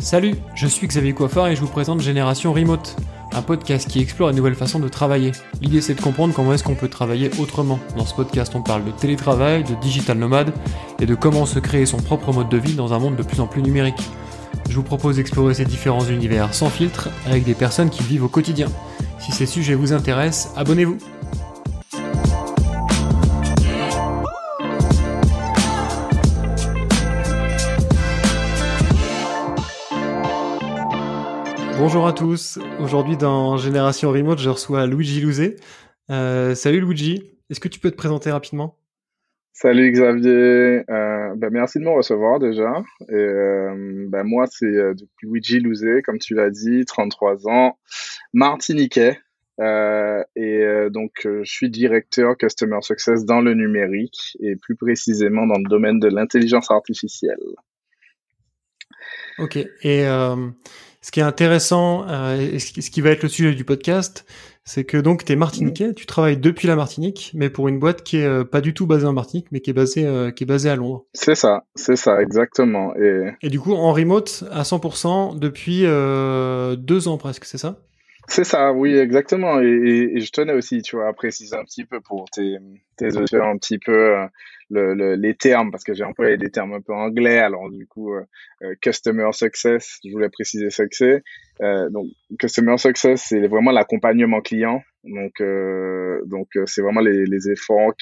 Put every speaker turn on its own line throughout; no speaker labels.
Salut, je suis Xavier Coiffard et je vous présente Génération Remote, un podcast qui explore une nouvelle façon de travailler. L'idée c'est de comprendre comment est-ce qu'on peut travailler autrement. Dans ce podcast on parle de télétravail, de digital nomade et de comment se créer son propre mode de vie dans un monde de plus en plus numérique. Je vous propose d'explorer ces différents univers sans filtre avec des personnes qui vivent au quotidien. Si ces sujets vous intéressent, abonnez-vous. Bonjour à tous, aujourd'hui dans Génération Remote, je reçois Luigi Louzet. Salut Luigi, est-ce que tu peux te présenter rapidement ?
Salut Xavier, merci de me recevoir déjà. Moi c'est Luigi Louzet, comme tu l'as dit, 33 ans, martiniquais. Je suis directeur Customer Success dans le numérique et plus précisément dans le domaine de l'intelligence artificielle.
Ok, et ce qui est intéressant, et ce qui va être le sujet du podcast, c'est que donc tu es martiniquais, tu travailles depuis la Martinique, mais pour une boîte qui est pas du tout basée en Martinique, mais qui est basée à Londres.
C'est ça, exactement.
Et du coup, en remote à 100% depuis 2 ans presque, c'est ça ?
C'est ça, oui, exactement. Et je tenais aussi, tu vois, à préciser un petit peu pour tes auditeurs un petit peu les termes, parce que j'ai employé des termes un peu anglais. Alors du coup, Customer Success, je voulais préciser ce que c'est. Customer Success, c'est vraiment l'accompagnement client. C'est vraiment les efforts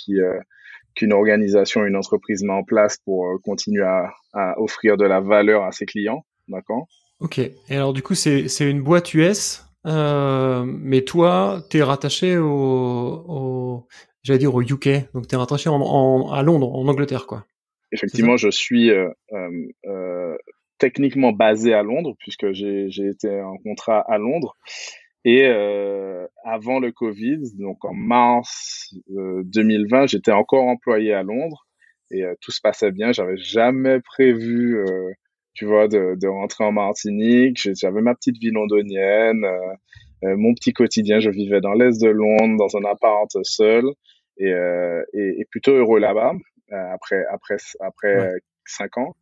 qu'une organisation, une entreprise met en place pour continuer à offrir de la valeur à ses clients. D'accord?
Ok, et alors du coup, c'est une boîte US. Mais toi, t'es rattaché j'allais dire au UK, donc t'es rattaché à Londres, en Angleterre, quoi. C'est ça ?
Effectivement, je suis techniquement basé à Londres puisque j'ai été en contrat à Londres. Et avant le Covid, donc en mars 2020, j'étais encore employé à Londres et tout se passait bien. J'avais jamais prévu, tu vois, de rentrer en Martinique. J'avais ma petite vie londonienne, mon petit quotidien. Je vivais dans l'est de Londres, dans un appart seul et plutôt heureux là-bas après
Ouais.
5 ans.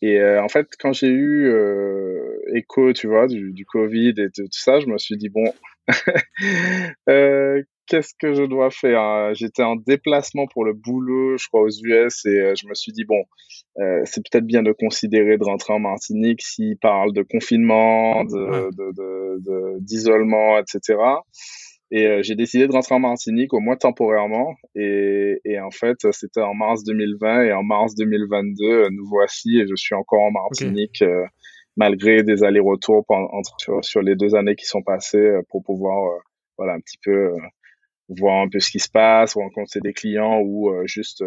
Et en fait, quand j'ai eu écho, tu vois, du Covid et de tout ça, je me suis dit, bon, qu'est-ce que je dois faire, hein? J'étais en déplacement pour le boulot, je crois, aux US, et je me suis dit, bon, c'est peut-être bien de considérer de rentrer en Martinique s'ils parlent de confinement,
Ouais.
d'isolement, etc. Et j'ai décidé de rentrer en Martinique, au moins temporairement. Et en fait, c'était en mars 2020 et en mars 2022, nous voici et je suis encore en
Ok.
Martinique, malgré des allers-retours sur les 2 années qui sont passées pour pouvoir, voilà, un petit peu voir un peu ce qui se passe, rencontrer des clients ou juste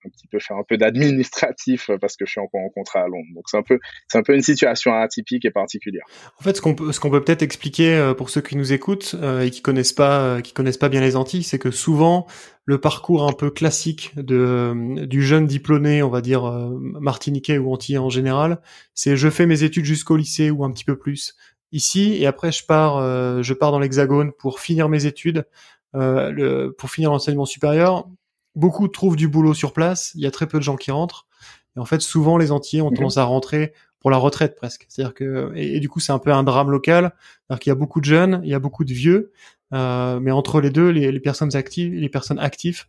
un petit peu faire un peu d'administratif parce que je suis encore en contrat à Londres. Donc c'est un peu une situation atypique et particulière.
En fait, ce qu'on peut peut-être expliquer pour ceux qui nous écoutent et qui connaissent pas bien les Antilles, c'est que souvent le parcours un peu classique du jeune diplômé, on va dire martiniquais ou antillais en général, c'est je fais mes études jusqu'au lycée ou un petit peu plus ici et après je pars dans l'Hexagone pour finir mes études, pour finir l'enseignement supérieur. Beaucoup trouvent du boulot sur place, il y a très peu de gens qui rentrent. Et en fait, souvent les Antillais ont
Mhm.
tendance à rentrer pour la retraite presque. C'est-à-dire que et du coup c'est un peu un drame local, c'est-à-dire qu'il y a beaucoup de jeunes, il y a beaucoup de vieux, mais entre les deux, les personnes actives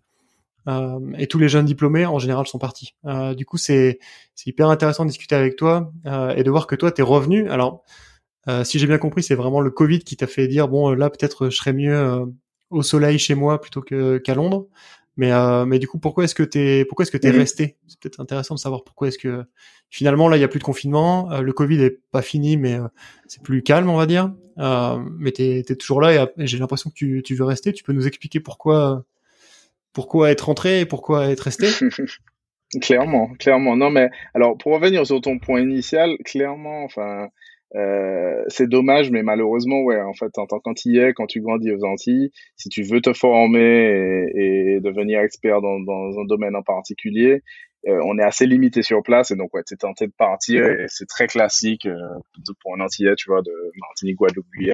et tous les jeunes diplômés en général sont partis. Du coup c'est hyper intéressant de discuter avec toi et de voir que toi t'es revenu. Alors si j'ai bien compris, c'est vraiment le Covid qui t'a fait dire bon là peut-être je serais mieux au soleil chez moi plutôt qu'à Londres. Mais du coup, pourquoi est-ce que t'es
Mhm.
resté ? C'est peut-être intéressant de savoir pourquoi est-ce que finalement là il y a plus de confinement, le Covid est pas fini, mais c'est plus calme, on va dire. Mais t'es toujours là et j'ai l'impression que tu veux rester. Tu peux nous expliquer pourquoi être rentré et pourquoi être resté ?
Clairement, clairement. Non, mais alors pour revenir sur ton point initial, clairement, enfin, c'est dommage, mais malheureusement, ouais, en fait, en tant qu'Antillais, quand tu grandis aux Antilles, si tu veux te former et devenir expert dans un domaine en particulier, on est assez limité sur place, et donc ouais, t'es tenté de partir, et c'est très classique pour un Antillais, tu vois, de Martinique, Guadeloupe, Guyane,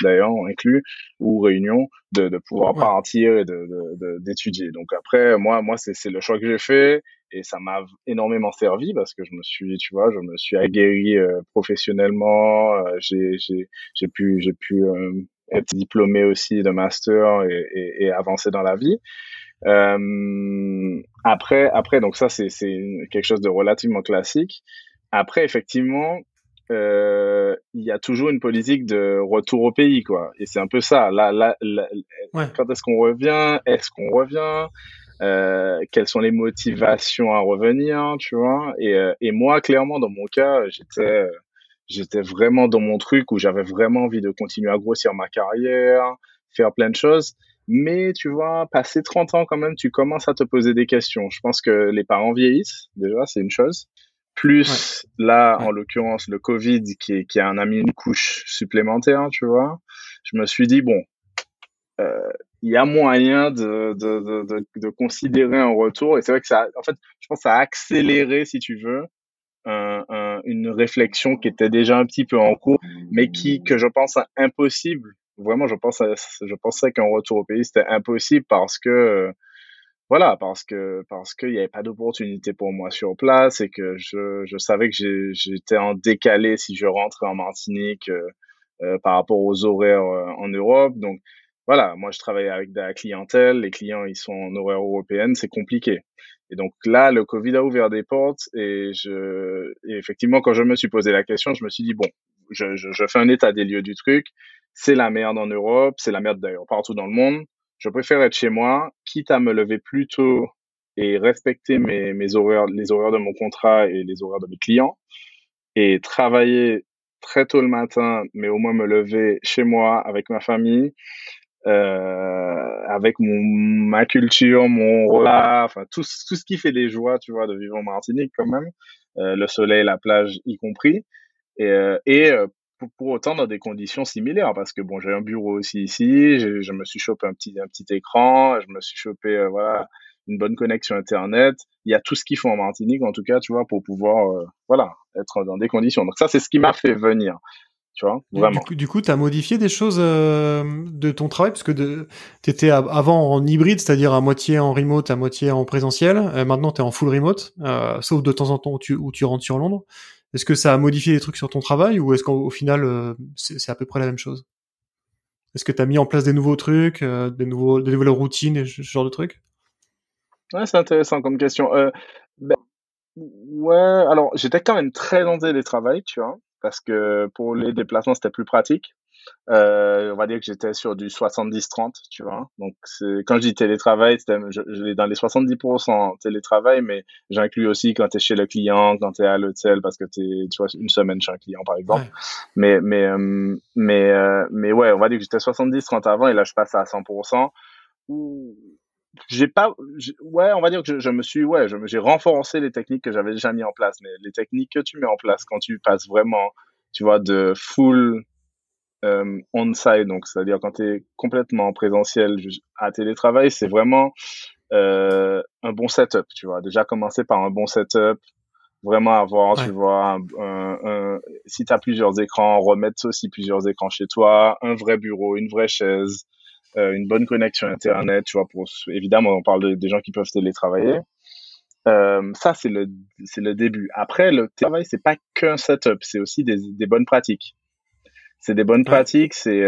d'ailleurs inclus, ou réunions, de pouvoir
Ouais.
partir et d'étudier. Donc après, moi, c'est le choix que j'ai fait et ça m'a énormément servi parce que je me suis aguerri professionnellement. J'ai pu être diplômé aussi de master et avancer dans la vie. Après, donc ça, c'est quelque chose de relativement classique. Après, effectivement, il y a toujours une politique de retour au pays, quoi. Et c'est un peu ça.
Ouais.
Quand est-ce qu'on revient? Est-ce qu'on revient? Quelles sont les motivations à revenir, tu vois? Et moi, clairement, dans mon cas, j'étais vraiment dans mon truc où j'avais vraiment envie de continuer à grossir ma carrière, faire plein de choses. Mais tu vois, passer 30 ans quand même, tu commences à te poser des questions. Je pense que les parents vieillissent, déjà, c'est une chose.
Ouais.
Plus là, en
Ouais.
l'occurrence, le Covid qui en a mis une couche supplémentaire, tu vois. Je me suis dit, bon, il y a moyen de considérer un retour. Et c'est vrai que ça, en fait, je pense que ça a accéléré, si tu veux, une réflexion qui était déjà un petit peu en cours, mais que je pense impossible. Vraiment, je pensais qu'un retour au pays c'était impossible parce que voilà, parce qu'il n'y avait pas d'opportunité pour moi sur place et que je savais que j'étais en décalé si je rentrais en Martinique par rapport aux horaires en Europe. Donc voilà, moi je travaille avec de la clientèle, les clients ils sont en horaire européenne, c'est compliqué. Et donc là, le Covid a ouvert des portes et effectivement, quand je me suis posé la question, je me suis dit, bon, je fais un état des lieux du truc. C'est la merde en Europe, c'est la merde d'ailleurs partout dans le monde. Je préfère être chez moi, quitte à me lever plus tôt et respecter mes horaires, les horaires de mon contrat et les horaires de mes clients et travailler très tôt le matin, mais au moins me lever chez moi avec ma famille, avec ma culture, mon repas, enfin tout ce qui fait des joies, tu vois, de vivre en Martinique quand même, le soleil, la plage y compris, et pour autant dans des conditions similaires, parce que bon, j'ai un bureau aussi ici, je me suis chopé un petit écran, je me suis chopé voilà une bonne connexion internet. Il y a tout ce qu'il faut en Martinique, en tout cas, tu vois, pour pouvoir voilà être dans des conditions. Donc ça, c'est ce qui m'a fait venir, tu vois, vraiment.
Du coup, t'as modifié des choses de ton travail parce que t'étais avant en hybride, c'est-à-dire à moitié en remote, à moitié en présentiel. Maintenant, t'es en full remote, sauf de temps en temps où tu rentres sur Londres. Est-ce que ça a modifié des trucs sur ton travail ou est-ce qu'au final, c'est à peu près la même chose? Est-ce que t'as mis en place des nouveaux trucs, des nouvelles routines et ce genre de trucs?
Ouais, c'est intéressant comme question. Ben, ouais, alors j'étais quand même très en télétravail, tu vois, parce que pour les déplacements, c'était plus pratique. On va dire que j'étais sur du 70-30, tu vois. Donc, quand je dis télétravail, je vais dans les 70% télétravail, mais j'inclus aussi quand tu es chez le client, quand tu es à l'hôtel, parce que tu vois, une semaine chez un client, par exemple.
Ouais.
Mais ouais, on va dire que j'étais 70-30 avant et là, je passe à 100%. Ouh, j'ai pas, ouais, on va dire que je me suis, ouais, j'ai renforcé les techniques que j'avais déjà mis en place, mais les techniques que tu mets en place quand tu passes vraiment, tu vois, de full on-site, donc c'est-à-dire quand tu es complètement en présentiel à télétravail, c'est vraiment un bon setup, tu vois. Déjà commencer par un bon setup, vraiment avoir, tu
Ouais.
vois, si tu as plusieurs écrans, remettre aussi plusieurs écrans chez toi, un vrai bureau, une vraie chaise, une bonne connexion Internet, tu vois, évidemment, on parle des gens qui peuvent télétravailler. Ça, c'est le début. Après, le travail, c'est pas qu'un setup, c'est aussi des bonnes pratiques. C'est des bonnes
Ouais.
pratiques, c'est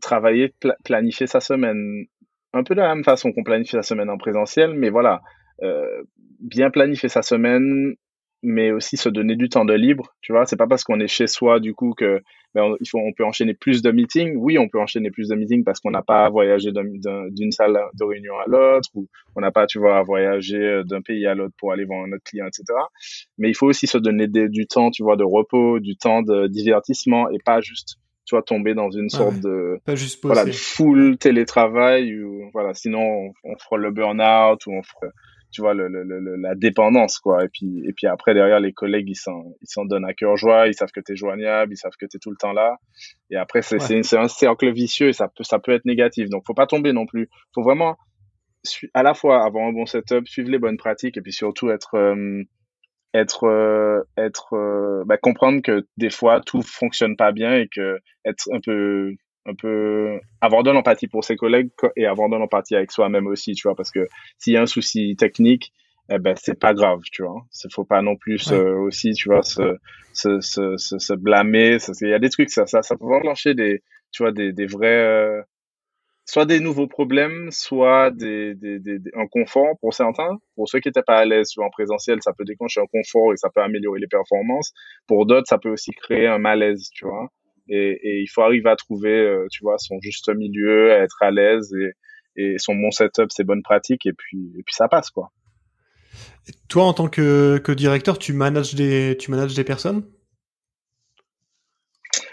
travailler, planifier sa semaine un peu de la même façon qu'on planifie sa semaine en présentiel, mais voilà, bien planifier sa semaine, mais aussi se donner du temps de libre. Tu vois, c'est pas parce qu'on est chez soi du coup que on peut enchaîner plus de meetings. Oui, on peut enchaîner plus de meetings parce qu'on n'a pas à voyager d'une salle de réunion à l'autre ou on n'a pas, tu vois, à voyager d'un pays à l'autre pour aller voir notre client, etc. Mais il faut aussi se donner du temps, tu vois, de repos, du temps de divertissement et pas juste, tu vois, tomber dans une
Ouais,
sorte
ouais.
de,
Pas juste
voilà, de
bosser. Ouais.
full télétravail ou, voilà, sinon on fera le burn-out ou on fera, tu vois, la dépendance, quoi. Et puis après, derrière, les collègues, ils s'en donnent à cœur joie, ils savent que t'es joignable, ils savent que t'es tout le temps là. Et après,
Ouais.
c'est un cercle vicieux et ça peut être négatif. Donc, faut pas tomber non plus. Faut vraiment, à la fois avoir un bon setup, suivre les bonnes pratiques et puis surtout être, comprendre que des fois tout fonctionne pas bien et que être un peu avoir de l'empathie pour ses collègues et avoir de l'empathie avec soi-même aussi, tu vois, parce que s'il y a un souci technique, eh ben c'est pas grave, tu vois. Faut pas non plus
Ouais.
aussi, tu vois, se blâmer. Il y a des trucs, ça peut enclencher tu vois, des vrais soit des nouveaux problèmes, soit un confort pour certains. Pour ceux qui n'étaient pas à l'aise, tu vois, en présentiel, ça peut déclencher un confort et ça peut améliorer les performances. Pour d'autres, ça peut aussi créer un malaise, tu vois. Et il faut arriver à trouver, tu vois, son juste milieu, à être à l'aise et son bon setup, ses bonnes pratiques, et puis ça passe, quoi.
Et toi, en tant que directeur, tu manages des personnes?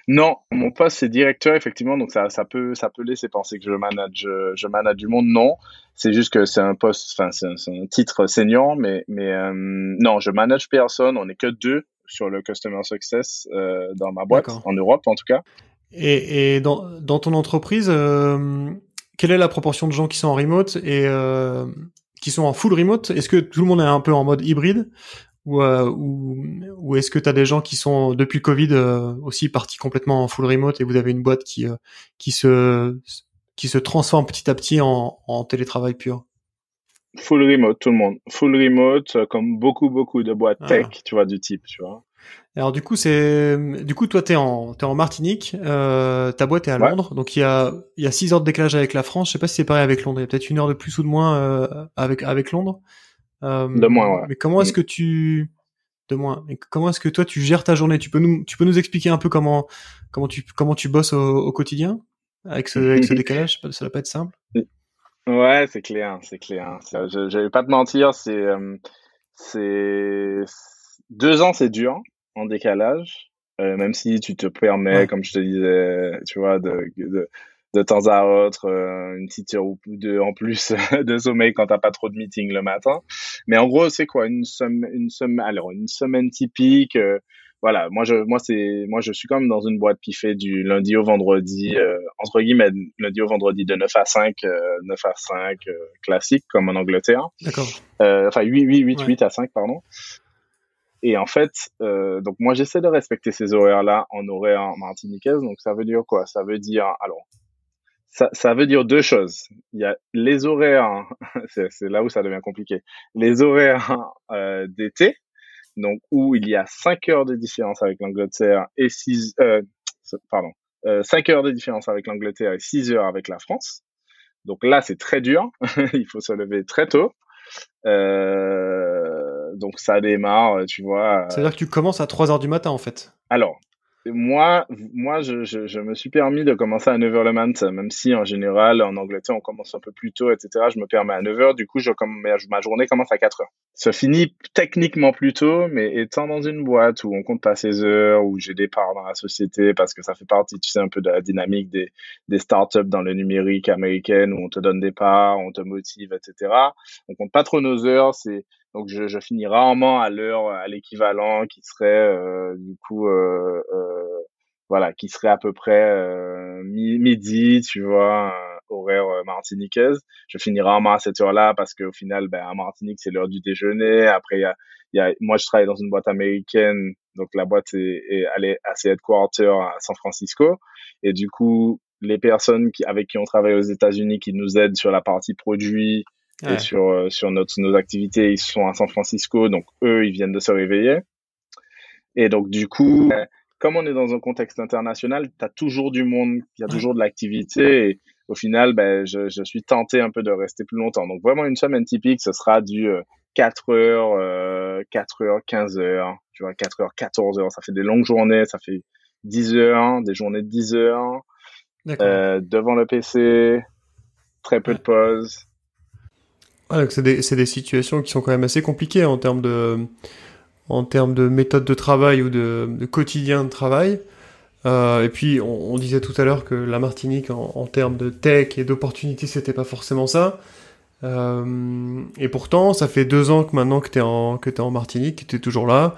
Non, mon poste c'est directeur effectivement, donc ça peut laisser penser que je manage du monde. Non, c'est juste que c'est un poste, enfin c'est un titre senior, mais non, je manage personne. On n'est que deux sur le customer success dans ma boîte
D'accord.
en Europe en tout cas.
Et dans ton entreprise, quelle est la proportion de gens qui sont en remote et qui sont en full remote? Est-ce que tout le monde est un peu en mode hybride ou est-ce que tu as des gens qui sont depuis le Covid aussi partis complètement en full remote et vous avez une boîte qui se qui se transforme petit à petit en télétravail pur?
Full remote, tout le monde. Full remote, comme beaucoup de boîtes tech,
Ah.
tu vois, du type, tu vois.
Alors du coup toi t'es en Martinique, ta boîte est à
Ouais,
Londres, donc il y a 6 heures de décalage avec la France. Je sais pas si c'est pareil avec Londres. Il y a peut-être 1 heure de plus ou de moins avec Londres.
de moins,
Mais comment est-ce
ouais.
que tu de moins mais comment est-ce que toi tu gères ta journée? Tu peux nous expliquer un peu comment tu bosses au quotidien avec ce
Mm.
décalage? Ça va pas être simple.
Ouais, c'est clair, c'est clair. Je vais pas te mentir, c'est 2 ans, c'est dur en décalage, même si tu te permets,
Ouais.
comme je te disais, tu vois, de temps à autre, une petite heure ou deux en plus de sommeil quand t'as pas trop de meetings le matin. Mais en gros, c'est quoi alors une semaine typique. Voilà, moi je suis quand même dans une boîte qui fait du lundi au vendredi, entre guillemets, lundi au vendredi de 9 à 5, 9 à 5 classique comme en Angleterre.
D'accord.
Enfin 8
Ouais.
8 à 5 pardon. Et en fait, donc moi j'essaie de respecter ces horaires-là en horaire martiniquaise. Donc ça veut dire quoi? Ça veut dire, alors, ça veut dire deux choses. Il y a les horaires, c'est là où ça devient compliqué. Les horaires d'été, donc où il y a 5 heures de différence avec l'Angleterre et 5 heures de différence avec l'Angleterre et 6 heures avec la France. Donc là, c'est très dur. Il faut se lever très tôt. Donc ça démarre, tu vois.
Ça veut dire que tu commences à 3 heures du matin en fait.
Alors, je me suis permis de commencer à 9 heures le matin, même si en général, en Angleterre, on commence un peu plus tôt, etc. Je me permets à 9 heures, du coup, ma journée commence à 4 heures. Ça finit techniquement plus tôt, mais étant dans une boîte où on compte pas ses heures, où j'ai des parts dans la société, parce que ça fait partie, tu sais, un peu de la dynamique des startups dans le numérique américaine, où on te donne des parts, on te motive, etc. On compte pas trop nos heures, donc je finis rarement à l'heure, à l'équivalent qui serait du coup voilà, qui serait à peu près midi, tu vois, horaire martiniquaise. Je finis rarement à cette heure-là parce qu'au final, ben, à Martinique, c'est l'heure du déjeuner. Après, moi, je travaille dans une boîte américaine, donc la boîte elle est à ses headquarters à San Francisco. Et du coup, les personnes avec qui on travaille aux États-Unis, qui nous aident sur la partie produit, et
Ouais.
sur nos activités, ils sont à San Francisco, donc eux, ils viennent de se réveiller. Et donc, du coup, comme on est dans un contexte international, tu as toujours du monde, il y a
Ouais.
toujours de l'activité. Et au final, ben, je suis tenté un peu de rester plus longtemps. Donc, vraiment, une semaine typique, ce sera du 4 heures, 15 heures, tu vois, 4 heures, 14 heures. Ça fait des longues journées, ça fait 10 heures, des journées de 10 heures,
D'accord.
devant le PC, très peu de
Ouais.
pauses.
Ouais, donc c'est des situations qui sont quand même assez compliquées en termes de méthode de travail ou de quotidien de travail. Et puis, on disait tout à l'heure que la Martinique, en termes de tech et d'opportunités, c'était pas forcément ça. Et pourtant, ça fait 2 ans que maintenant que t'es en Martinique, que t'es toujours là.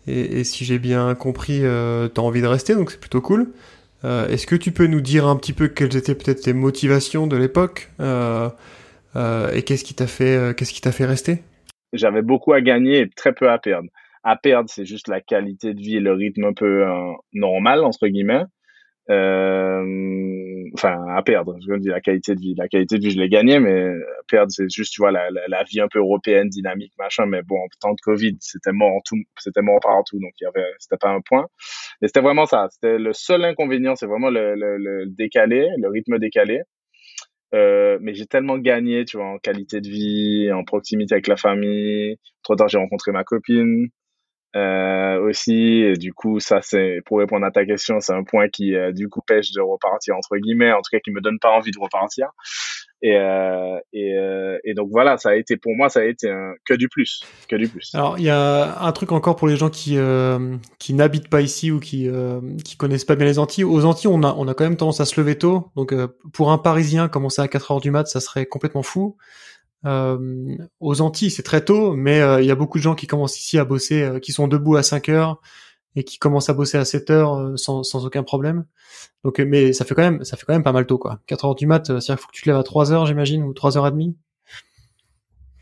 Et si j'ai bien compris, t'as envie de rester, donc c'est plutôt cool. Est-ce que tu peux nous dire un petit peu quelles étaient peut-être tes motivations de l'époque et qu'est-ce qui t'a fait rester?
J'avais beaucoup à gagner et très peu à perdre. à perdre, c'est juste la qualité de vie et le rythme un peu normal, entre guillemets. Enfin, à perdre, je veux dire la qualité de vie. La qualité de vie, je l'ai gagnée, mais à perdre, c'est juste, tu vois, la vie un peu européenne, dynamique, machin. Mais bon, en temps de Covid, c'était mort partout, donc c'était pas un point. Mais c'était vraiment ça. C'était le seul inconvénient, c'est vraiment le décalé, le rythme décalé. Mais j'ai tellement gagné, tu vois, en qualité de vie, en proximité avec la famille. Entre-temps, j'ai rencontré ma copine aussi. Et du coup, ça, c'est pour répondre à ta question, c'est un point qui, du coup, pêche de repartir entre guillemets, en tout cas, qui me donne pas envie de repartir. Et donc voilà, ça a été pour moi, ça a été que du plus, que du plus.
Alors, il y a un truc encore pour les gens qui n'habitent pas ici ou qui connaissent pas bien les Antilles. Aux Antilles, on a quand même tendance à se lever tôt. Donc, pour un Parisien, commencer à 4 heures du mat, ça serait complètement fou. Aux Antilles, c'est très tôt, mais il y a beaucoup de gens qui commencent ici à bosser, qui sont debout à 5 heures et qui commencent à bosser à 7 heures sans aucun problème. Donc, mais ça fait quand même pas mal tôt, quoi. 4 heures du mat, c'est-à-dire qu'il faut que tu te lèves à 3 heures, j'imagine, ou 3h30.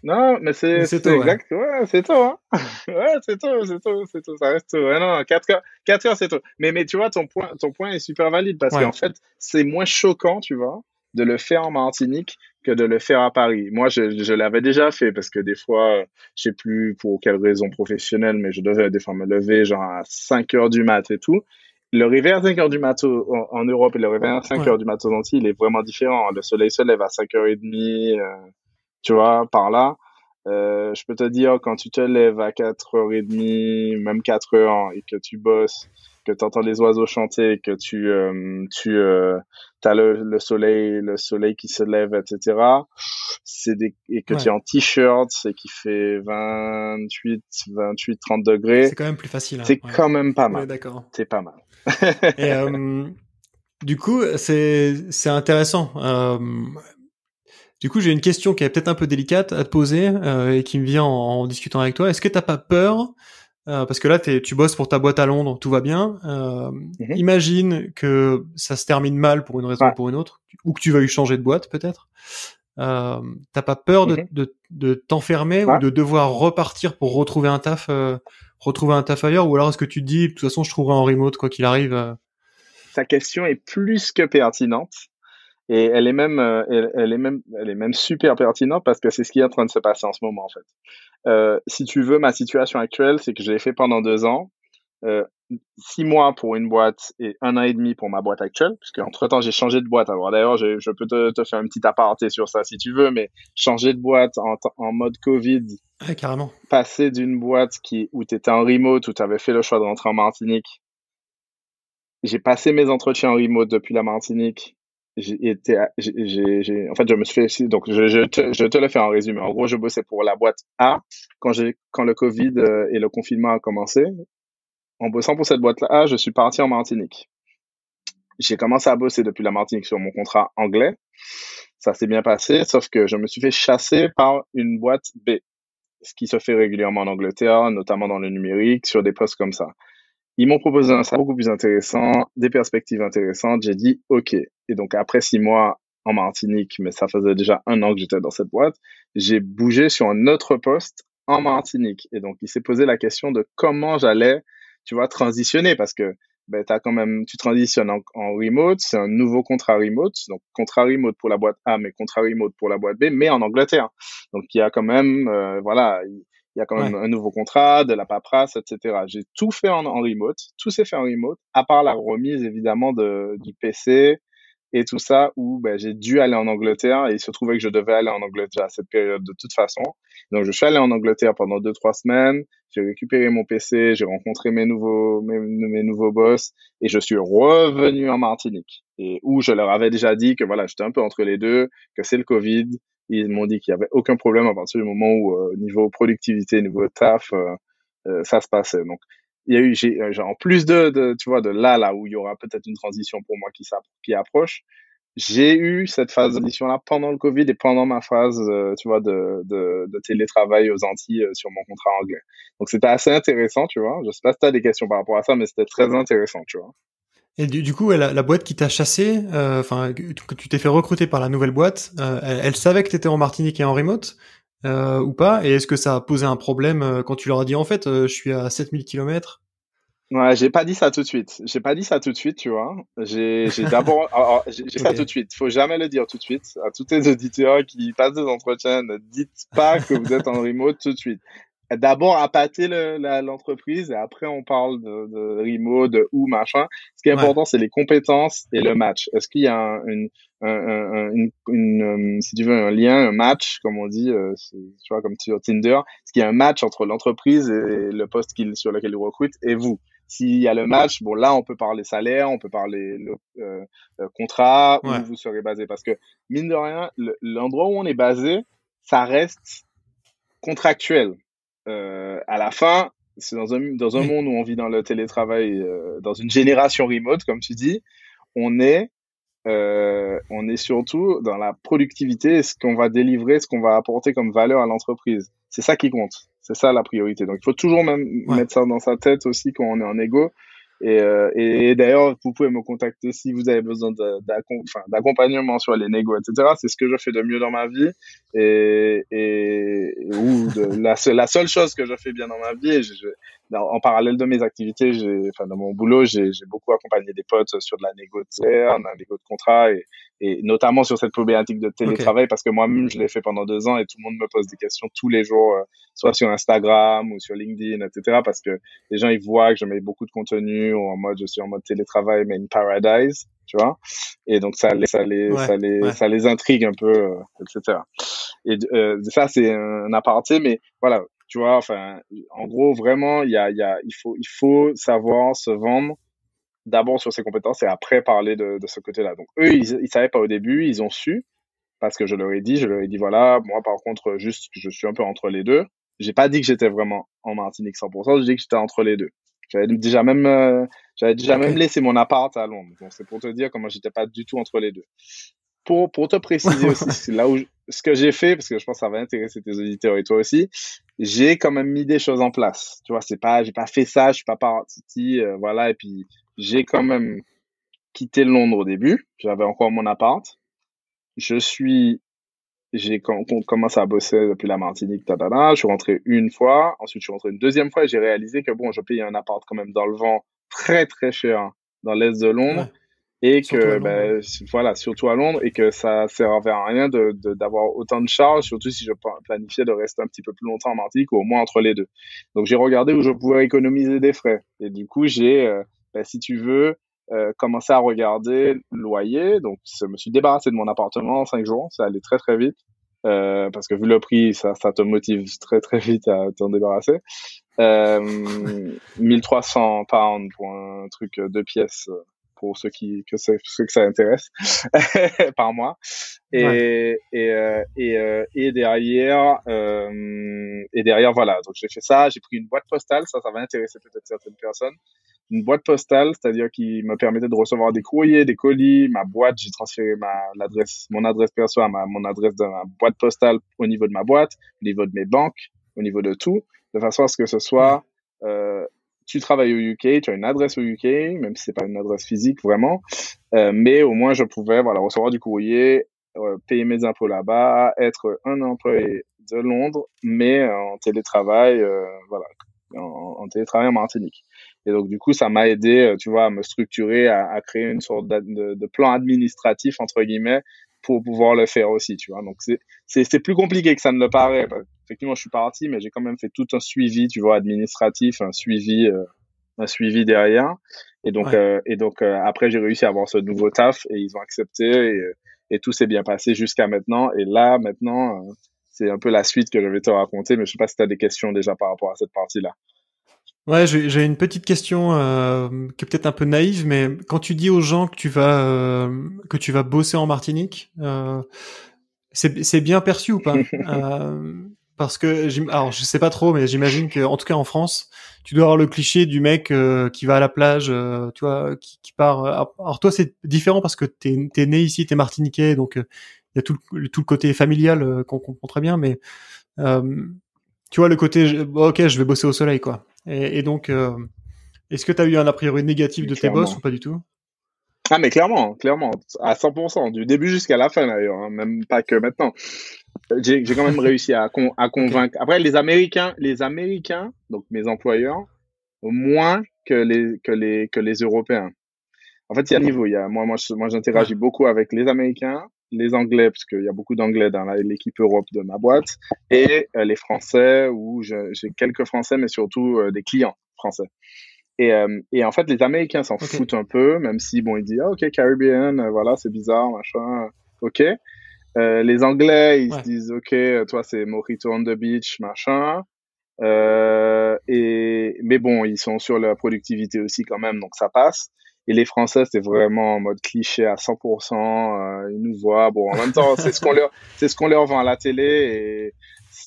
Non, mais
C'est
c'est
tôt, ouais.
exact. Ouais, c'est tôt, hein. Ouais, c'est tôt. Ça reste tôt. Ouais, non, 4 heures, c'est tôt. Mais tu vois, ton point est super valide parce qu'en
Ouais.
fait, c'est moins choquant, tu vois, de le faire en Martinique que de le faire à Paris. Moi, je l'avais déjà fait parce que des fois, je sais plus pour quelle raison professionnelle, mais je devais des fois me lever genre à 5 heures du mat et tout. Le réveil à 5 heures du mat en Europe et le réveil à 5
Ouais.
heures du mat aux Antilles, il est vraiment différent. Le soleil se lève à 5h30, tu vois, par là. Je peux te dire, quand tu te lèves à 4h30, même 4 heures, et que tu bosses, que tu entends les oiseaux chanter, que t'as le soleil qui se lève, etc. Et que tu es
Ouais.
en t-shirt, et qui fait 28, 30 degrés,
C'est quand même plus facile, hein.
c'est
Ouais.
quand même pas
On est
mal.
d'accord.
C'est pas mal.
Et du coup, c'est intéressant. Du coup, j'ai une question qui est peut-être un peu délicate à te poser et qui me vient en discutant avec toi. Est-ce que t'as pas peur parce que là, tu bosses pour ta boîte à Londres, tout va bien.
Mhm.
Imagine que ça se termine mal pour une raison ou
Ouais.
pour une autre, ou que tu vas y changer de boîte peut-être. T'as pas peur
Mhm.
de t'enfermer ou
Ouais.
de devoir repartir pour retrouver un taf ailleurs, ou alors est-ce que tu te dis, de toute façon, je trouverai en remote quoi qu'il arrive.
Ta question est plus que pertinente. Et elle est même super pertinente parce que c'est ce qui est en train de se passer en ce moment, en fait. Si tu veux, ma situation actuelle, c'est que je l'ai fait pendant 2 ans, euh, 6 mois pour une boîte et 1 an et demi pour ma boîte actuelle, puisque entre-temps, j'ai changé de boîte. Alors d'ailleurs, je peux te faire une petite aparté sur ça si tu veux, mais changer de boîte en mode Covid,
Ouais, carrément.
passer d'une boîte où tu étais en remote, où tu avais fait le choix de rentrer en Martinique. J'ai passé mes entretiens en remote depuis la Martinique. En fait, je me suis fait, donc je te le fais en résumé. En gros, je bossais pour la boîte A quand le Covid et le confinement a commencé. En bossant pour cette boîte-là A, je suis parti en Martinique. J'ai commencé à bosser depuis la Martinique sur mon contrat anglais. Ça s'est bien passé, sauf que je me suis fait chasser par une boîte B, ce qui se fait régulièrement en Angleterre, notamment dans le numérique, sur des postes comme ça. Ils m'ont proposé un salaire beaucoup plus intéressant, des perspectives intéressantes. J'ai dit OK. Et donc après 6 mois en Martinique, mais ça faisait déjà 1 an que j'étais dans cette boîte, j'ai bougé sur un autre poste en Martinique. Et donc il s'est posé la question de comment j'allais, tu vois, transitionner parce que ben, tu transitionnes en remote, c'est un nouveau contrat remote, donc contrat remote pour la boîte A, mais contrat remote pour la boîte B, mais en Angleterre. Donc il y a quand même, voilà, il y a quand même
Ouais.
un nouveau contrat, de la paperasse, etc. J'ai tout fait en remote, tout s'est fait en remote, à part la remise évidemment du PC et tout ça où ben, j'ai dû aller en Angleterre et il se trouvait que je devais aller en Angleterre à cette période de toute façon. Donc je suis allé en Angleterre pendant 2, 3 semaines, j'ai récupéré mon PC, j'ai rencontré mes nouveaux boss et je suis revenu en Martinique. Et où je leur avais déjà dit que voilà, j'étais un peu entre les deux, que c'est le Covid. Ils m'ont dit qu'il y avait aucun problème à partir du moment où niveau productivité, niveau taf, ça se passait. Donc il y a eu genre, en plus tu vois de là où il y aura peut-être une transition pour moi qui approche, j'ai eu cette phase d'audition là pendant le Covid et pendant ma phase tu vois de télétravail aux Antilles sur mon contrat anglais. Donc c'était assez intéressant, tu vois. Je sais pas si tu as des questions par rapport à ça, mais c'était très intéressant, tu vois.
Et du coup, la boîte qui t'a chassé, enfin, que tu t'es fait recruter par la nouvelle boîte, elle savait que t'étais en Martinique et en remote, ou pas? Et est-ce que ça a posé un problème quand tu leur as dit, en fait, je suis à 7 000 kilomètres?
Ouais, j'ai pas dit ça tout de suite. J'ai pas dit ça tout de suite, tu vois. J'ai d'abord, alors, j'ai ça tout
Ok.
de suite. Faut jamais le dire tout de suite. À tous les auditeurs qui passent des entretiens, ne dites pas que vous êtes en remote tout de suite. D'abord, appâter l'entreprise et après, on parle de remote, de où, machin. Ce qui est
Ouais.
important, c'est les compétences et le match. Est-ce qu'il y a si tu veux, un lien, un match, comme on dit, tu vois, comme sur Tinder. Est-ce qu'il y a un match entre l'entreprise et le poste sur lequel il recrute et vous? S'il y a le match, bon là, on peut parler salaire, on peut parler contrat, où
Ouais.
vous serez basé. Parce que, mine de rien, l'endroit où on est basé, ça reste contractuel. À la fin, c'est dans un
Oui.
monde où on vit dans le télétravail, dans une génération remote, comme tu dis, on est on est surtout dans la productivité, ce qu'on va délivrer, ce qu'on va apporter comme valeur à l'entreprise. C'est ça qui compte. C'est ça la priorité. Donc, il faut toujours même
Ouais.
mettre ça dans sa tête aussi quand on est en égo. Et d'ailleurs, vous pouvez me contacter si vous avez besoin d'accompagnement sur les négos, etc. C'est ce que je fais de mieux dans ma vie la seule chose que je fais bien dans ma vie. En parallèle de mes activités, dans mon boulot, j'ai beaucoup accompagné des potes sur de la négo de salaire, de la négo de contrat et notamment sur cette problématique de
Ok.
télétravail parce que moi-même, je l'ai fait pendant 2 ans et tout le monde me pose des questions tous les jours, soit sur Instagram ou sur LinkedIn, etc. parce que les gens, ils voient que je mets beaucoup de contenu ou je suis en mode télétravail, mais in paradise, tu vois. Et donc,
Ouais. Ouais.
ça les intrigue un peu, etc. Et ça, c'est un aparté, mais voilà, tu vois, enfin, en gros, vraiment, il faut savoir se vendre d'abord sur ses compétences et après parler de ce côté-là. Donc, eux, ils savaient pas au début, ils ont su parce que je leur ai dit, voilà, moi, par contre, juste, je suis un peu entre les deux. J'ai pas dit que j'étais vraiment en Martinique 100%, j'ai dit que j'étais entre les deux. J'avais déjà même, euh, J'avais déjà
Ok.
même laissé mon appart à Londres. Donc, c'est pour te dire comment j'étais pas du tout entre les deux. Pour te préciser aussi, c'est là où ce que j'ai fait, parce que je pense que ça va intéresser tes auditeurs et toi aussi, j'ai quand même mis des choses en place. Tu vois, j'ai pas fait ça, je suis pas parti, voilà, et puis j'ai quand même quitté Londres au début. J'avais encore mon appart. Je suis commencé à bosser depuis la Martinique, tadada. Je suis rentré une fois, ensuite je suis rentré une deuxième fois et j'ai réalisé que bon, je payais un appart quand même dans le vent très très cher dans l'est de Londres
Ouais.
et
Surtout à
que
Londres.
ben voilà, surtout à Londres et que ça servait à rien d'avoir autant de charges, surtout si je planifiais de rester un petit peu plus longtemps en Martinique ou au moins entre les deux. Donc j'ai regardé où je pouvais économiser des frais et du coup j'ai si tu veux commencé à regarder le loyer. Donc, je me suis débarrassé de mon appartement en 5 jours. Ça allait très, très vite. Parce que vu le prix, ça te motive très, très vite à t'en débarrasser. 1300 pounds pour un truc 2 pièces pour ceux que ça intéresse par mois.
Ouais.
Et derrière, voilà. Donc, j'ai fait ça. J'ai pris une boîte postale. Ça va intéresser peut-être certaines personnes. Une boîte postale, c'est-à-dire qui me permettait de recevoir des courriers, des colis, ma boîte, j'ai transféré mon adresse perso à mon adresse de ma boîte postale au niveau de ma boîte, au niveau de mes banques, au niveau de tout, de façon à ce que ce
Ouais.
soit, euh, tu travailles au UK, tu as une adresse au UK, même si c'est pas une adresse physique vraiment, mais au moins je pouvais, voilà, recevoir du courrier, payer mes impôts là-bas, être un employé de Londres, mais en télétravail, voilà, en télétravail en Martinique. Et donc, du coup, ça m'a aidé, tu vois, à me structurer, à créer une sorte de plan administratif, entre guillemets, pour pouvoir le faire aussi, tu vois. Donc, c'est plus compliqué que ça ne le paraît. Effectivement, je suis parti, mais j'ai quand même fait tout un suivi, tu vois, administratif, un suivi derrière.
Ouais.
Et donc après, j'ai réussi à avoir ce nouveau taf et ils ont accepté et tout s'est bien passé jusqu'à maintenant. Et là, maintenant, c'est un peu la suite que je vais te raconter, mais je sais pas si tu as des questions déjà par rapport à cette partie-là.
Ouais, j'ai une petite question qui est peut-être un peu naïve, mais quand tu dis aux gens que tu vas bosser en Martinique, c'est bien perçu ou pas? Parce que alors je sais pas trop, mais j'imagine que en tout cas en France, tu dois avoir le cliché du mec qui va à la plage, tu vois, qui part. Alors toi c'est différent parce que t'es né ici, t'es martiniquais, donc il y a tout le côté familial qu'on comprend très bien, mais euh, tu vois le côté bon, ok, je vais bosser au soleil quoi. Et donc est-ce que t'as eu un a priori négatif
Mais
de tes boss ou
clairement.
pas du tout?
Ah, mais clairement, clairement, à 100%, du début jusqu'à la fin d'ailleurs, hein, même pas que maintenant. J'ai quand même réussi à
Ok.
convaincre. Après, les Américains, donc mes employeurs, moins que les Européens. En fait, il y a un niveau. Moi,
Ouais.
j'interagis beaucoup avec les Américains, les Anglais, parce qu'il y a beaucoup d'Anglais dans l'équipe Europe de ma boîte, et les Français, où j'ai quelques Français, mais surtout des clients français. Et en fait, les Américains s'en
Ok.
foutent un peu, même si, bon, ils disent, ah, OK, Caribbean, voilà, c'est bizarre, machin, OK. Les Anglais, ils se
Ouais.
disent, OK, toi, c'est Mojito on the beach, machin. Mais bon, ils sont sur la productivité aussi quand même, donc ça passe. Et les Français, c'est vraiment en mode cliché à 100%. Ils nous voient. Bon, en même temps, c'est ce qu'on leur vend à la télé. Et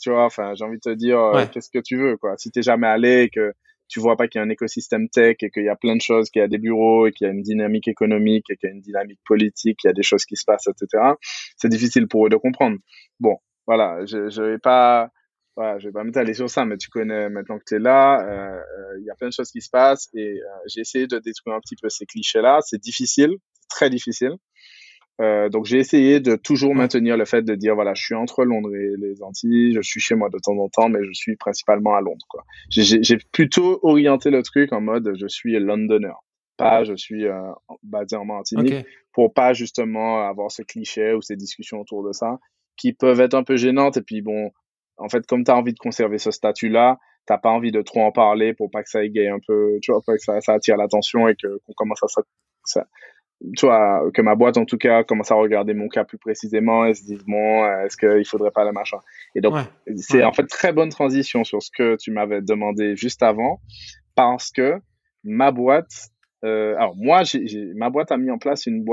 tu vois, enfin, j'ai envie de te dire,
Ouais.
qu'est-ce que tu veux, quoi. Si t'es jamais allé et que tu vois pas qu'il y a un écosystème tech et qu'il y a plein de choses, qu'il y a des bureaux et qu'il y a une dynamique économique et qu'il y a une dynamique politique, qu'il y a des choses qui se passent, etc. C'est difficile pour eux de comprendre. Bon, voilà, je vais pas voilà, je vais pas m'étaler sur ça, mais tu connais maintenant que tu es là, il y a plein de choses qui se passent et j'ai essayé de détruire un petit peu ces clichés-là. C'est difficile, c'est très difficile. Donc j'ai essayé de toujours
Ouais.
maintenir le fait de dire voilà, je suis entre Londres et les Antilles, je suis chez moi de temps en temps, mais je suis principalement à Londres, quoi. J'ai plutôt orienté le truc en mode je suis Londoner, pas je suis basé en Martinique,
Ok.
pour pas justement avoir ce cliché ou ces discussions autour de ça qui peuvent être un peu gênantes. Et puis bon, en fait, comme tu as envie de conserver ce statut-là, t'as pas envie de trop en parler pour pas que ça égaye un peu, tu vois, pas que ça attire l'attention et que qu'on commence ça tu vois, que ma boîte en tout cas commence à regarder mon cas plus précisément et se disent bon, est-ce qu'il faudrait pas le machin. Et donc
Ouais.
c'est
Ouais.
en fait très bonne transition sur ce que tu m'avais demandé juste avant, parce que ma boîte, alors moi ma boîte a mis en place une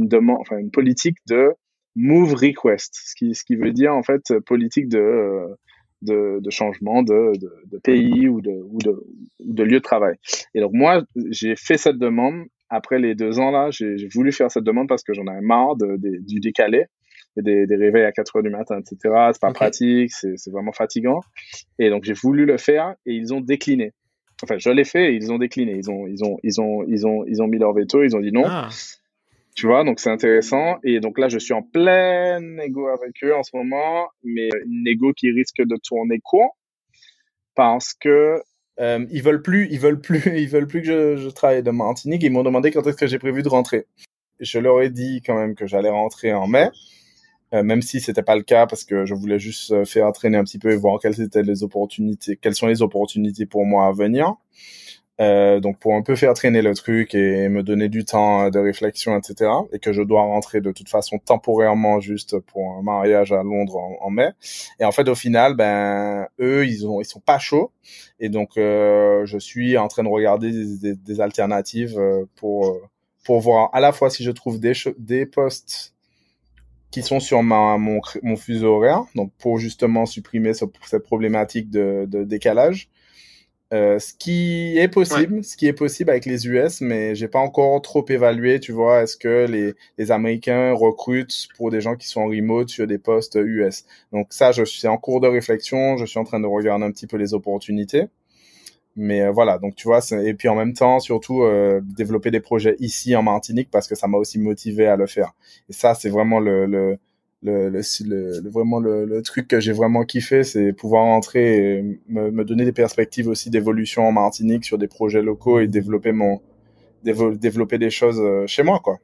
demande, enfin une politique de move request, ce qui veut dire en fait politique de changement de pays ou de lieu de travail. Et donc moi, j'ai fait cette demande. Après les 2 ans là, j'ai voulu faire cette demande parce que j'en avais marre du décalé, des réveils à 4 heures du matin, etc. C'est pas
Ok.
pratique, c'est vraiment fatigant. Et donc j'ai voulu le faire et ils ont décliné. Enfin, je l'ai fait et ils ont décliné. Ils ont mis leur veto, ils ont dit non.
Ah.
Tu vois, donc c'est intéressant. Et donc là, je suis en pleine négo avec eux en ce moment, mais une négo qui risque de tourner court parce que ils veulent plus que je travaille de Martinique. Ils m'ont demandé quand est-ce que j'ai prévu de rentrer. Je leur ai dit quand même que j'allais rentrer en mai, même si c'était pas le cas parce que je voulais juste faire entraîner un petit peu et voir quelles sont les opportunités pour moi à venir. Donc pour un peu faire traîner le truc et me donner du temps de réflexion, etc. Et que je dois rentrer de toute façon temporairement juste pour un mariage à Londres en mai. Et en fait au final, ben eux ils sont pas chauds et donc je suis en train de regarder des alternatives pour voir à la fois si je trouve des postes qui sont sur mon fuseau horaire, donc pour justement supprimer cette problématique de décalage.
Ouais.
Ce qui est possible avec les US, mais j'ai pas encore trop évalué, tu vois, est-ce que les Américains recrutent pour des gens qui sont en remote sur des postes US. Donc ça, je suis en cours de réflexion, je suis en train de regarder un petit peu les opportunités. Mais voilà, donc tu vois, et puis en même temps, surtout développer des projets ici en Martinique parce que ça m'a aussi motivé à le faire. Et ça, c'est vraiment vraiment le truc que j'ai vraiment kiffé, c'est pouvoir entrer et me donner des perspectives aussi d'évolution en Martinique sur des projets locaux et développer des choses chez moi, quoi.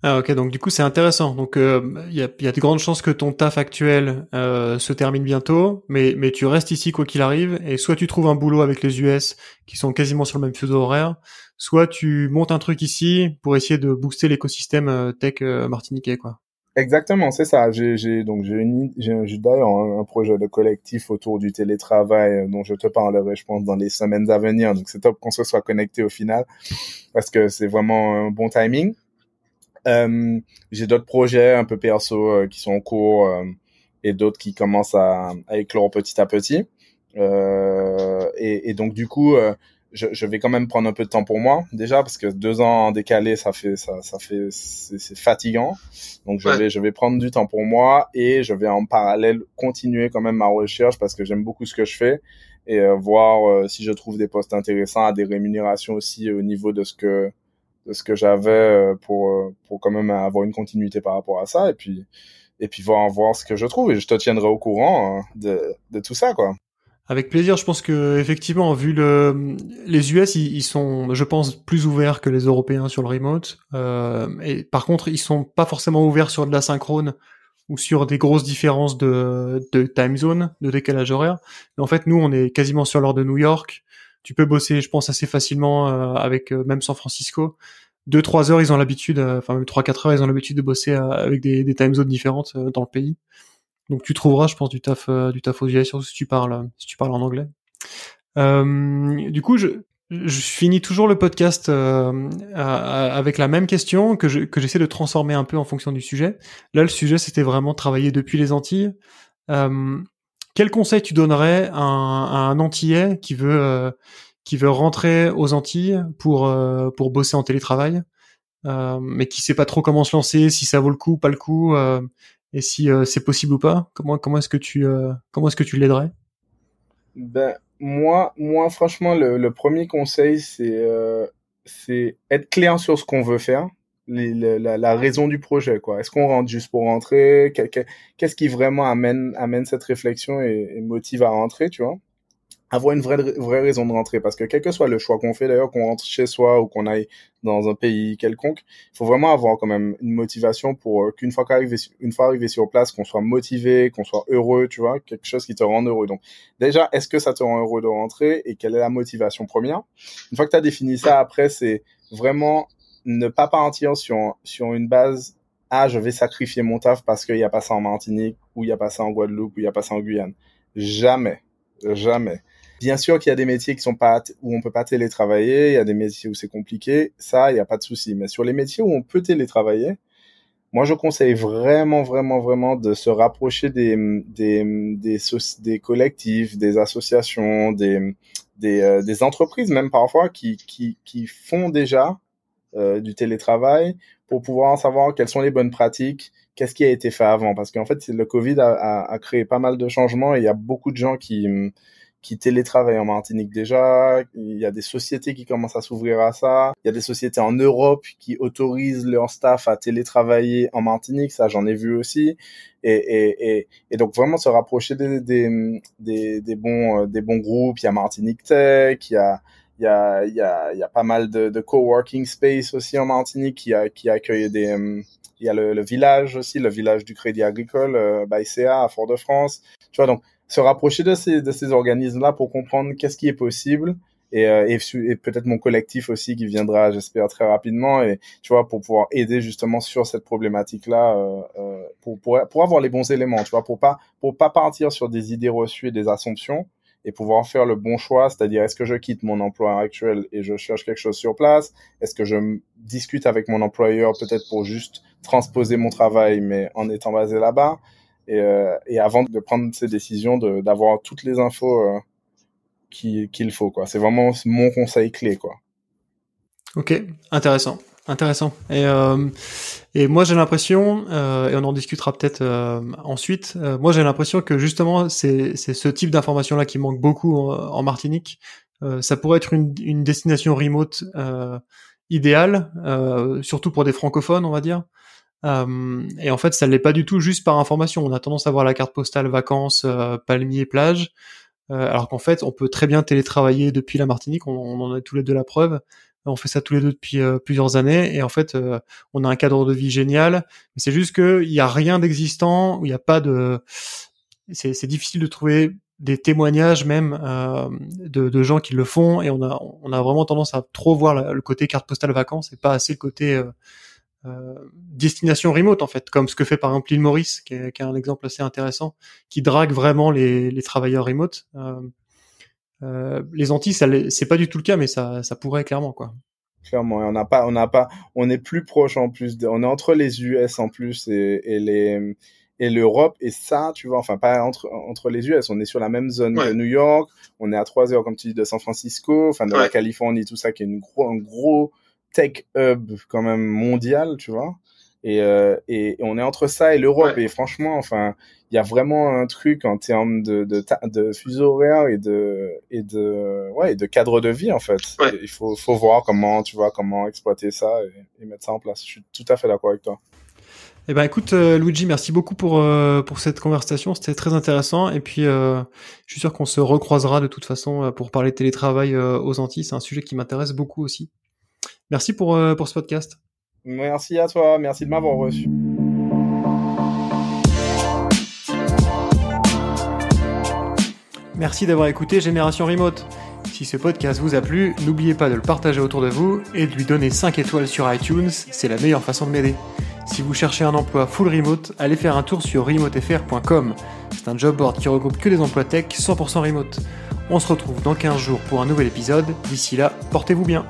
Ah ok, donc du coup c'est intéressant. Donc il y a de grandes chances que ton taf actuel se termine bientôt, mais tu restes ici quoi qu'il arrive, et soit tu trouves un boulot avec les US qui sont quasiment sur le même fuseau horaire, soit tu montes un truc ici pour essayer de booster l'écosystème tech martiniquais quoi.
Exactement, c'est ça. J'ai d'ailleurs un projet de collectif autour du télétravail dont je te parlerai, je pense, dans les semaines à venir. Donc c'est top qu'on se soit connecté au final parce que c'est vraiment un bon timing. Euh, j'ai d'autres projets un peu perso qui sont en cours et d'autres qui commencent à éclore petit à petit. Et donc du coup, je vais quand même prendre un peu de temps pour moi déjà parce que 2 ans en décalé, c'est fatigant. Donc
Ouais.
je vais prendre du temps pour moi et je vais en parallèle continuer quand même ma recherche parce que j'aime beaucoup ce que je fais et voir si je trouve des postes intéressants à des rémunérations aussi au niveau de ce que j'avais pour quand même avoir une continuité par rapport à ça. et puis voir ce que je trouve, et je te tiendrai au courant de tout ça, quoi.
Avec plaisir. Je pense que effectivement, vu les US, ils sont, je pense, plus ouverts que les Européens sur le remote. Et par contre, ils sont pas forcément ouverts sur de l'asynchrone ou sur des grosses différences de time zone, de décalage horaire. Mais en fait, nous, on est quasiment sur l'heure de New York. Tu peux bosser, je pense, assez facilement avec même San Francisco. 2-3 heures, ils ont l'habitude, enfin même 3-4 heures, ils ont l'habitude de bosser avec des time zones différentes dans le pays. Donc tu trouveras, je pense, du taf aux US, surtout si tu parles en anglais. Du coup, je finis toujours le podcast avec la même question que j'essaie de transformer un peu en fonction du sujet. Là, le sujet, c'était vraiment travailler depuis les Antilles. Quel conseil tu donnerais à un Antillais qui veut rentrer aux Antilles pour bosser en télétravail, mais qui sait pas trop comment se lancer, si ça vaut le coup, pas le coup, et si c'est possible ou pas? Comment est-ce que tu l'aiderais?
Ben, moi, franchement, le premier conseil, c'est être clair sur ce qu'on veut faire, la raison du projet, quoi. Est-ce qu'on rentre juste pour rentrer? Qu'est-ce qui vraiment amène cette réflexion et motive à rentrer, tu vois? Avoir une vraie raison de rentrer, parce que quel que soit le choix qu'on fait, d'ailleurs, qu'on rentre chez soi ou qu'on aille dans un pays quelconque, il faut vraiment avoir quand même une motivation pour une fois arrivé sur place, qu'on soit motivé, qu'on soit heureux, tu vois, quelque chose qui te rend heureux. Donc déjà, est-ce que ça te rend heureux de rentrer, et quelle est la motivation première? Une fois que tu as défini ça, après, c'est vraiment ne pas partir sur une base: ah, je vais sacrifier mon taf parce qu'il n'y a pas ça en Martinique, ou il n'y a pas ça en Guadeloupe, ou il n'y a pas ça en Guyane. Jamais. Jamais. Bien sûr qu'il y a des métiers qui sont pas, où on peut pas télétravailler, il y a des métiers où c'est compliqué, ça, il y a pas de souci. Mais sur les métiers où on peut télétravailler, moi, je conseille vraiment, vraiment, vraiment de se rapprocher des collectifs, des associations, des entreprises, même parfois, qui font déjà du télétravail, pour pouvoir savoir quelles sont les bonnes pratiques, qu'est-ce qui a été fait avant. Parce qu'en fait, le Covid a créé pas mal de changements, et il y a beaucoup de gens qui télétravaillent en Martinique déjà. Il y a des sociétés qui commencent à s'ouvrir à ça. Il y a des sociétés en Europe qui autorisent leur staff à télétravailler en Martinique. Ça, j'en ai vu aussi. Et donc vraiment se rapprocher des bons groupes. Il y a Martinique Tech, il y a pas mal de coworking space aussi en Martinique qui accueille il y a le village aussi, le village du Crédit Agricole, by CA à Fort-de-France. Tu vois, donc se rapprocher de ces organismes-là pour comprendre qu'est-ce qui est possible, et peut-être mon collectif aussi qui viendra, j'espère, très rapidement, et tu vois, pour pouvoir aider justement sur cette problématique-là, pour avoir les bons éléments, tu vois, pour pas partir sur des idées reçues et des assumptions, et pouvoir faire le bon choix, c'est-à-dire, est-ce que je quitte mon emploi actuel et je cherche quelque chose sur place? Est-ce que je discute avec mon employeur peut-être pour juste transposer mon travail, mais en étant basé là-bas? Et avant de prendre ces décisions, d'avoir toutes les infos qu'il faut, quoi. C'est vraiment mon conseil clé, quoi.
Ok, intéressant, intéressant. Et moi j'ai l'impression, et on en discutera peut-être ensuite. Moi j'ai l'impression que justement c'est ce type d'information là qui manque beaucoup en Martinique. Ça pourrait être une destination remote idéale, surtout pour des francophones, on va dire. Et en fait, ça l'est pas du tout juste par information. On a tendance à voir la carte postale vacances, palmiers, plage, alors qu'en fait, on peut très bien télétravailler depuis la Martinique. On en a tous les deux la preuve. On fait ça tous les deux depuis plusieurs années, et en fait, on a un cadre de vie génial. Mais c'est juste que il y a rien d'existant, où il y a pas de. C'est difficile de trouver des témoignages même de gens qui le font, et on a vraiment tendance à trop voir le côté carte postale vacances et pas assez le côté destination remote, en fait, comme ce que fait par exemple l'île Maurice, qui est un exemple assez intéressant, qui drague vraiment les travailleurs remote. Les Antilles, c'est pas du tout le cas, mais ça pourrait clairement, quoi.
Clairement, on est plus proche en plus, on est entre les US en plus, et l'Europe, et ça, tu vois, enfin pas entre les US, on est sur la même zone que New York, on est à 3 heures, comme tu dis, de San Francisco, enfin de la Californie, tout ça, qui est un gros tech hub quand même mondial, tu vois. Et on est entre ça et l'Europe, et franchement, enfin, il y a vraiment un truc en termes de fuseau horaire et de cadre de vie, en fait. Il faut voir comment exploiter ça, et mettre ça en place. Je suis tout à fait d'accord avec toi.
Eh ben écoute Luigi, merci beaucoup pour cette conversation, c'était très intéressant et puis je suis sûr qu'on se recroisera de toute façon pour parler de télétravail aux Antilles, c'est un sujet qui m'intéresse beaucoup aussi. Merci pour ce podcast.
Merci à toi, merci de m'avoir reçu.
Merci d'avoir écouté Génération Remote. Si ce podcast vous a plu, n'oubliez pas de le partager autour de vous et de lui donner 5 étoiles sur iTunes, c'est la meilleure façon de m'aider. Si vous cherchez un emploi full remote, allez faire un tour sur remotefr.com. C'est un job board qui regroupe que des emplois tech 100% remote. On se retrouve dans 15 jours pour un nouvel épisode. D'ici là, portez-vous bien.